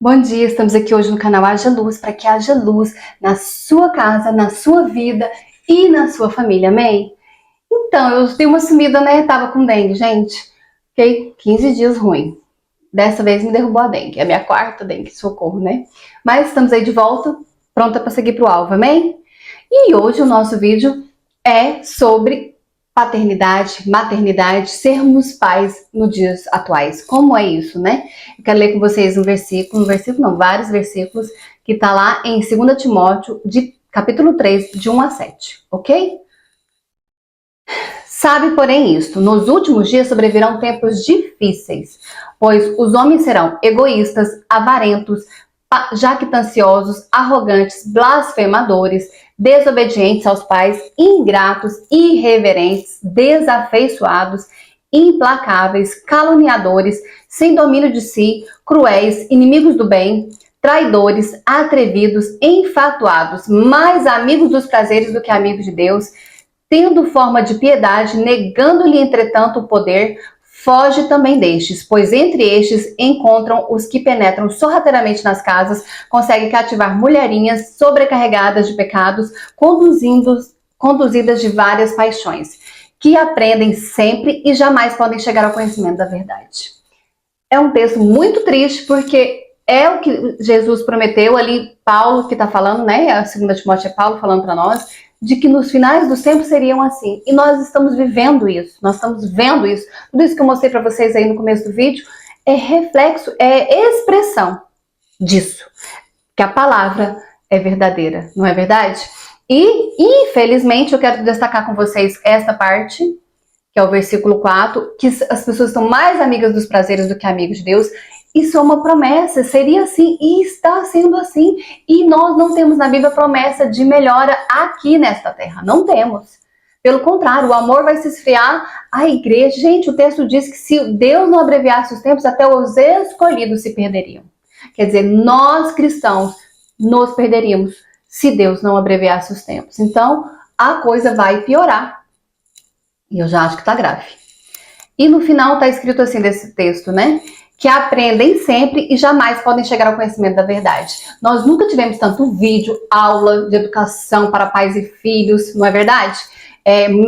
Bom dia, estamos aqui hoje no canal Haja Luz, para que haja luz na sua casa, na sua vida e na sua família, amém? Então, eu dei uma sumida, né? Tava com dengue, gente. Fiquei 15 dias ruim. Dessa vez me derrubou a dengue. É a minha quarta dengue, socorro, né? Mas estamos aí de volta, pronta para seguir pro alvo, amém? E hoje o nosso vídeo é sobre paternidade, maternidade, sermos pais nos dias atuais. Como é isso, né? Eu quero ler com vocês vários versículos, que está lá em 2 Timóteo, capítulo 3, de 1 a 7, ok? Sabe, porém, isto: nos últimos dias sobrevirão tempos difíceis, pois os homens serão egoístas, avarentos, jactanciosos, arrogantes, blasfemadores, desobedientes aos pais, ingratos, irreverentes, desafeiçoados, implacáveis, caluniadores, sem domínio de si, cruéis, inimigos do bem, traidores, atrevidos, enfatuados, mais amigos dos prazeres do que amigos de Deus, tendo forma de piedade, negando-lhe, entretanto, o poder. Foge também destes, pois entre estes encontram os que penetram sorrateiramente nas casas, conseguem cativar mulherinhas sobrecarregadas de pecados, conduzidas de várias paixões, que aprendem sempre e jamais podem chegar ao conhecimento da verdade. É um texto muito triste, porque é o que Jesus prometeu ali, Paulo que está falando, né? A 2 Timóteo é Paulo falando para nós, de que nos finais dos tempos seriam assim. E nós estamos vivendo isso, nós estamos vendo isso. Tudo isso que eu mostrei para vocês aí no começo do vídeo é reflexo, é expressão disso. Que a palavra é verdadeira, não é verdade? E, infelizmente, eu quero destacar com vocês esta parte, que é o versículo 4, que as pessoas estão mais amigas dos prazeres do que amigos de Deus. Isso é uma promessa, seria assim e está sendo assim. E nós não temos na Bíblia promessa de melhora aqui nesta terra, não temos. Pelo contrário, o amor vai se esfriar, a igreja... Gente, o texto diz que se Deus não abreviasse os tempos, até os escolhidos se perderiam. Quer dizer, nós cristãos nos perderíamos se Deus não abreviasse os tempos. Então, a coisa vai piorar. E eu já acho que tá grave. E no final tá escrito assim desse texto, né? Que aprendem sempre e jamais podem chegar ao conhecimento da verdade. Nós nunca tivemos tanto vídeo, aula de educação para pais e filhos, não é verdade?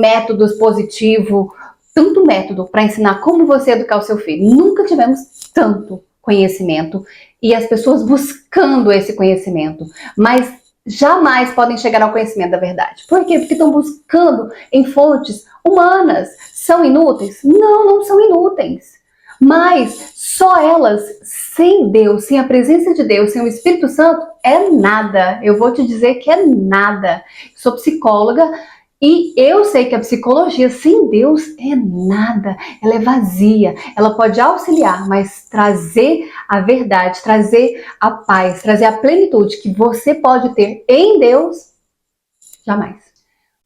Métodos positivos, tanto método para ensinar como você educar o seu filho. Nunca tivemos tanto conhecimento e as pessoas buscando esse conhecimento, mas jamais podem chegar ao conhecimento da verdade. Por quê? Porque estão buscando em fontes humanas. São inúteis? Não, não são inúteis. Mas só elas, sem Deus, sem a presença de Deus, sem o Espírito Santo, é nada. Eu vou te dizer que é nada. Sou psicóloga e eu sei que a psicologia sem Deus é nada. Ela é vazia. Ela pode auxiliar, mas trazer a verdade, trazer a paz, trazer a plenitude que você pode ter em Deus, jamais.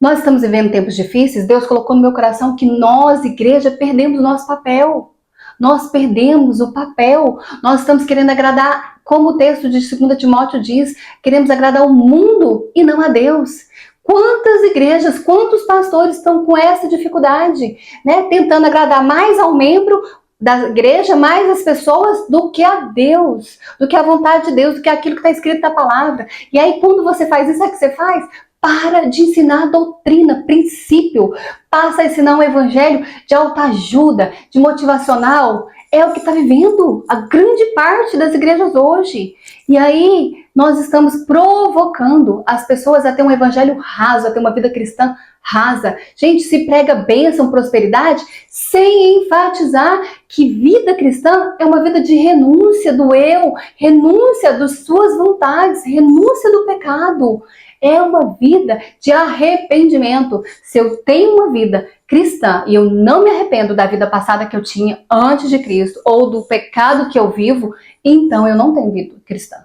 Nós estamos vivendo tempos difíceis. Deus colocou no meu coração que nós, igreja, perdemos o nosso papel. Nós perdemos o papel. Nós estamos querendo agradar, como o texto de 2 Timóteo diz, queremos agradar o mundo e não a Deus. Quantas igrejas, quantos pastores estão com essa dificuldade, né? Tentando agradar mais ao membro da igreja, mais as pessoas, do que a Deus, do que a vontade de Deus, do que aquilo que está escrito na palavra. E aí, quando você faz isso, é que você faz? Para de ensinar doutrina, princípio. Passa a ensinar um evangelho de autoajuda, de motivacional. É o que está vivendo a grande parte das igrejas hoje. E aí nós estamos provocando as pessoas a ter um evangelho raso, a ter uma vida cristã rasa. Gente, se prega bênção, prosperidade, sem enfatizar que vida cristã é uma vida de renúncia do eu, renúncia das suas vontades, renúncia do pecado. É uma vida de arrependimento. Se eu tenho uma vida cristã e eu não me arrependo da vida passada que eu tinha antes de Cristo ou do pecado que eu vivo, então eu não tenho vida cristã.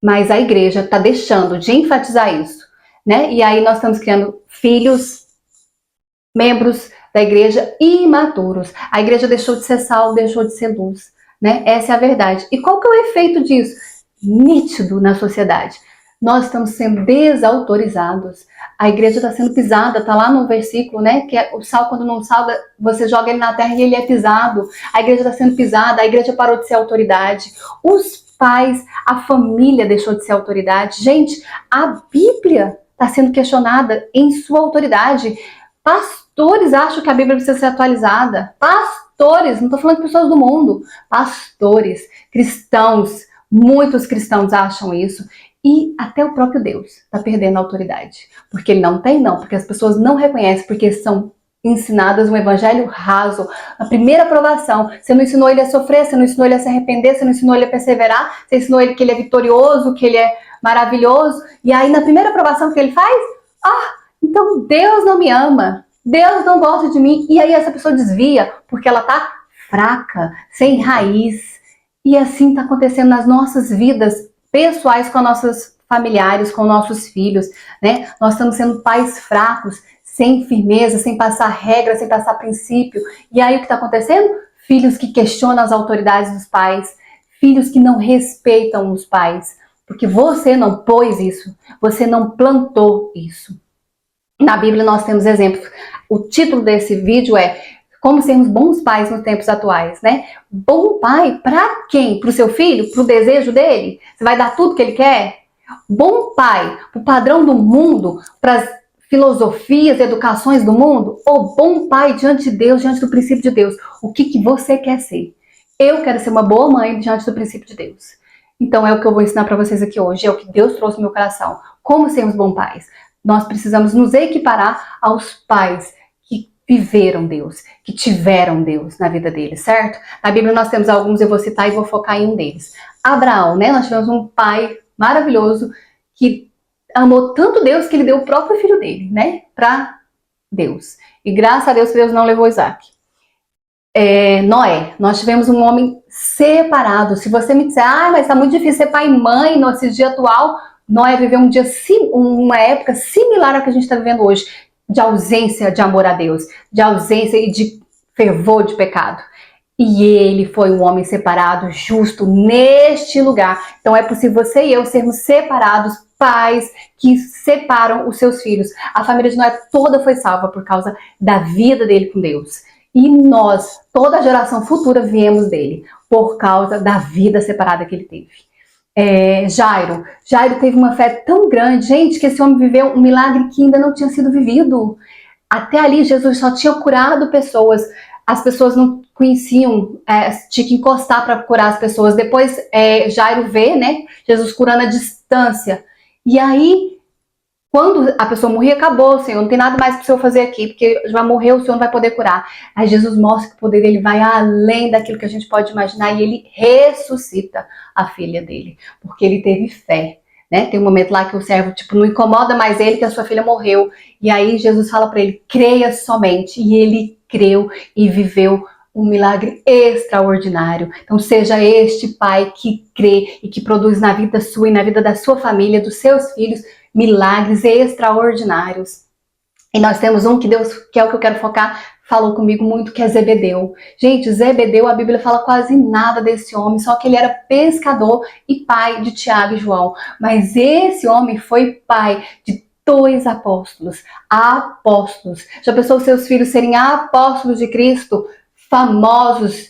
Mas a igreja está deixando de enfatizar isso, né? E aí nós estamos criando filhos, membros da igreja imaturos. A igreja deixou de ser sal, deixou de ser luz, né? Essa é a verdade. E qual que é o efeito disso? Nítido na sociedade. nós estamos sendo desautorizados. A igreja está sendo pisada, está lá no versículo, né? Que o sal, quando não salga, você joga ele na terra e ele é pisado. A igreja está sendo pisada, a igreja parou de ser autoridade. Os pais, a família deixou de ser autoridade. Gente, a Bíblia está sendo questionada em sua autoridade. Pastores acham que a Bíblia precisa ser atualizada. Pastores, não estou falando de pessoas do mundo. Pastores, cristãos, muitos cristãos acham isso. E até o próprio Deus está perdendo a autoridade. Porque ele não tem, não. Porque as pessoas não reconhecem, porque são ensinadas um evangelho raso. A primeira aprovação, você não ensinou ele a sofrer, você não ensinou ele a se arrepender, você não ensinou ele a perseverar, você ensinou ele que ele é vitorioso, que ele é maravilhoso. E aí, na primeira aprovação, o que ele faz? Então Deus não me ama, Deus não gosta de mim. E aí essa pessoa desvia, porque ela tá fraca, sem raiz. E assim está acontecendo nas nossas vidas pessoais, com nossos familiares, com nossos filhos, né? Nós estamos sendo pais fracos, sem firmeza, sem passar regra, sem passar princípio. E aí o que está acontecendo? Filhos que questionam as autoridades dos pais, filhos que não respeitam os pais, porque você não pôs isso, você não plantou isso. Na Bíblia nós temos exemplos. O título desse vídeo é Como sermos bons pais nos tempos atuais, né? Bom pai para quem? Para o seu filho? Para o desejo dele? Você vai dar tudo que ele quer? Bom pai para o padrão do mundo? Para as filosofias, educações do mundo? Ou bom pai diante de Deus, diante do princípio de Deus? O que você quer ser? Eu quero ser uma boa mãe diante do princípio de Deus. Então é o que eu vou ensinar para vocês aqui hoje, é o que Deus trouxe no meu coração. Como sermos bons pais? Nós precisamos nos equiparar aos pais que viveram Deus, que tiveram Deus na vida deles, certo? Na Bíblia nós temos alguns, eu vou citar e vou focar em um deles. Abraão, né? Nós tivemos um pai maravilhoso que amou tanto Deus que ele deu o próprio filho dele, né? Para Deus. E graças a Deus que Deus não levou Isaac. Noé, nós tivemos um homem separado. Se você me disser, mas tá muito difícil ser pai e mãe nesse dia atual, Noé viveu uma época similar ao que a gente está vivendo hoje, de ausência de amor a Deus, de ausência e de fervor de pecado. E ele foi um homem separado, justo, neste lugar. Então é possível você e eu sermos separados, pais que separam os seus filhos. A família de Noé toda foi salva por causa da vida dele com Deus. E nós, toda a geração futura, viemos dele, por causa da vida separada que ele teve. Jairo teve uma fé tão grande, gente, que esse homem viveu um milagre que ainda não tinha sido vivido. Até ali, Jesus só tinha curado pessoas, as pessoas não conheciam, tinha que encostar para curar as pessoas. Depois, Jairo vê, né, Jesus curando à distância. E aí, quando a pessoa morria, acabou, Senhor, não tem nada mais para o Senhor fazer aqui, porque já morreu, o Senhor não vai poder curar. Aí Jesus mostra que o poder dele vai além daquilo que a gente pode imaginar e ele ressuscita a filha dele, porque ele teve fé, né? Tem um momento lá que o servo, não incomoda mais ele que a sua filha morreu. E aí Jesus fala para ele, creia somente. E ele creu e viveu um milagre extraordinário. Então seja este pai que crê e que produz na vida sua e na vida da sua família, dos seus filhos, milagres extraordinários. E nós temos um que Deus, que é o que eu quero focar, falou comigo muito, que é Zebedeu. Gente, Zebedeu, a Bíblia fala quase nada desse homem, só que ele era pescador e pai de Tiago e João. Mas esse homem foi pai de 2 apóstolos. Já pensou os seus filhos serem apóstolos de Cristo? Famosos,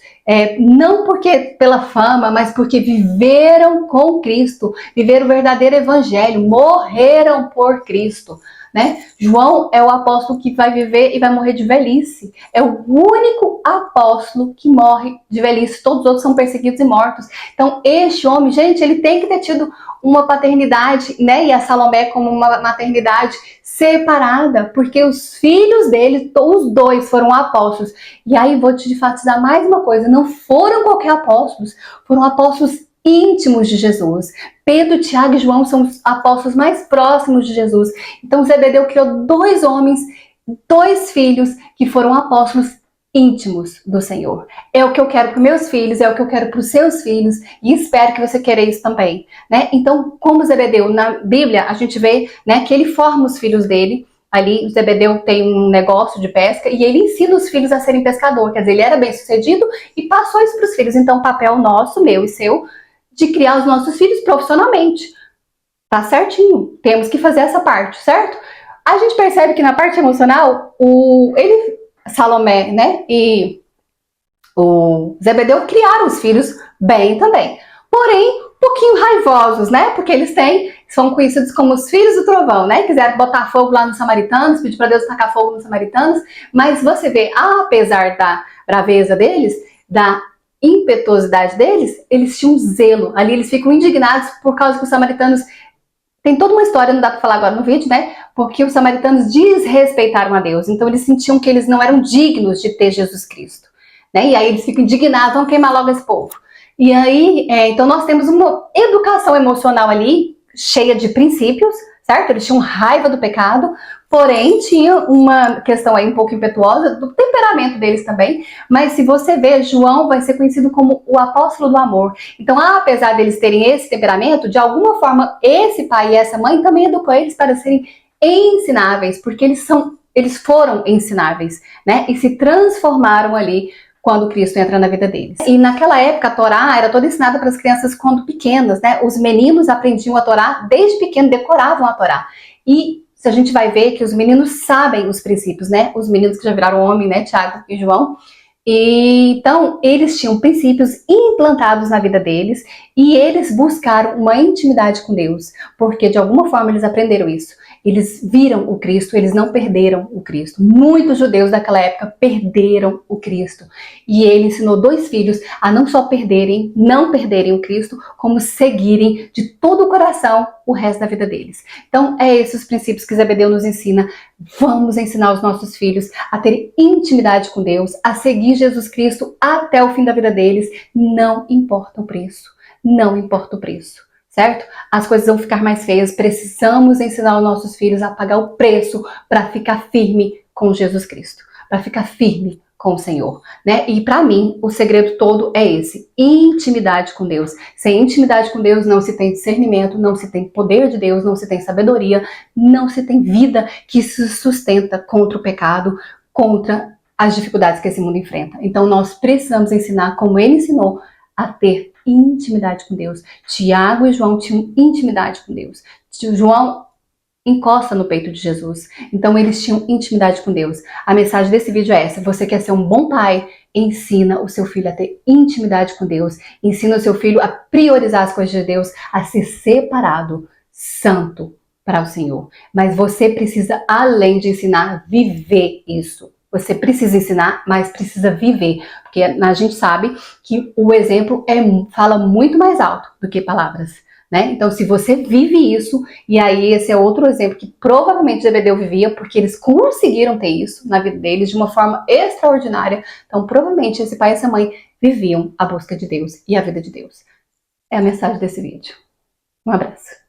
não porque pela fama, mas porque viveram com Cristo, viveram o verdadeiro evangelho, morreram por Cristo, né? João é o apóstolo que vai viver e vai morrer de velhice. É o único apóstolo que morre de velhice. Todos os outros são perseguidos e mortos. Então, este homem, gente, ele tem que ter tido uma paternidade, né? E a Salomé como uma maternidade separada, porque os filhos dele, os 2 foram apóstolos. E aí vou te enfatizar mais uma coisa, não foram qualquer apóstolos, foram apóstolos íntimos de Jesus. Pedro, Tiago e João são os apóstolos mais próximos de Jesus. Então Zebedeu criou 2 homens, 2 filhos que foram apóstolos íntimos do Senhor. É o que eu quero para meus filhos, é o que eu quero para os seus filhos, e espero que você queira isso também, né? Então, como Zebedeu, na Bíblia, a gente vê, né, que ele forma os filhos dele. Ali, o Zebedeu tem um negócio de pesca e ele ensina os filhos a serem pescadores. Quer dizer, ele era bem sucedido e passou isso para os filhos. Então, papel nosso, meu e seu, de criar os nossos filhos profissionalmente. Tá certinho, temos que fazer essa parte, certo? A gente percebe que na parte emocional, Salomé, né, e o Zebedeu criaram os filhos bem também. Porém, um pouquinho raivosos, né? Porque eles são conhecidos como os filhos do trovão, né? Quiseram botar fogo lá nos samaritanos, pedir para Deus tacar fogo nos samaritanos, mas você vê, apesar da braveza deles, da impetuosidade deles, eles tinham zelo. Ali eles ficam indignados por causa que os samaritanos tem toda uma história, não dá para falar agora no vídeo, né? Porque os samaritanos desrespeitaram a Deus. Então eles sentiam que eles não eram dignos de ter Jesus Cristo, né? E aí eles ficam indignados, vão queimar logo esse povo. E aí, então nós temos uma educação emocional ali, cheia de princípios, certo? Eles tinham raiva do pecado, porém tinha uma questão aí um pouco impetuosa do temperamento deles também. Mas se você ver, João vai ser conhecido como o apóstolo do amor. Então, apesar deles terem esse temperamento, de alguma forma esse pai e essa mãe também educou eles para serem ensináveis, porque eles foram ensináveis, né? E se transformaram ali quando Cristo entra na vida deles. E naquela época a Torá era toda ensinada para as crianças quando pequenas, né? Os meninos aprendiam a Torá desde pequeno, decoravam a Torá. E a gente vai ver que os meninos sabem os princípios, né? Os meninos que já viraram homem, né? Tiago e João. E, então, eles tinham princípios implantados na vida deles e eles buscaram uma intimidade com Deus, porque de alguma forma eles aprenderam isso. Eles viram o Cristo, eles não perderam o Cristo. Muitos judeus daquela época perderam o Cristo. E ele ensinou 2 filhos a não só não perderem o Cristo, como seguirem de todo o coração o resto da vida deles. Então, é esses os princípios que Zebedeu nos ensina. Vamos ensinar os nossos filhos a ter intimidade com Deus, a seguir Jesus Cristo até o fim da vida deles. Não importa o preço. Não importa o preço. Certo? As coisas vão ficar mais feias, precisamos ensinar os nossos filhos a pagar o preço para ficar firme com Jesus Cristo, para ficar firme com o Senhor, né? E para mim, o segredo todo é esse, intimidade com Deus. Sem intimidade com Deus não se tem discernimento, não se tem poder de Deus, não se tem sabedoria, não se tem vida que se sustenta contra o pecado, contra as dificuldades que esse mundo enfrenta. Então nós precisamos ensinar como ele ensinou a ter intimidade com Deus. Tiago e João tinham intimidade com Deus. João encosta no peito de Jesus. Então eles tinham intimidade com Deus. A mensagem desse vídeo é essa: você quer ser um bom pai? Ensina o seu filho a ter intimidade com Deus. Ensina o seu filho a priorizar as coisas de Deus, a ser separado, santo para o Senhor. Mas você precisa, além de ensinar, viver isso. Você precisa ensinar, mas precisa viver. Porque a gente sabe que o exemplo fala muito mais alto do que palavras, né? Então, se você vive isso, e aí esse é outro exemplo que provavelmente Zebedeu vivia, porque eles conseguiram ter isso na vida deles de uma forma extraordinária. Então, provavelmente esse pai e essa mãe viviam a busca de Deus e a vida de Deus. É a mensagem desse vídeo. Um abraço.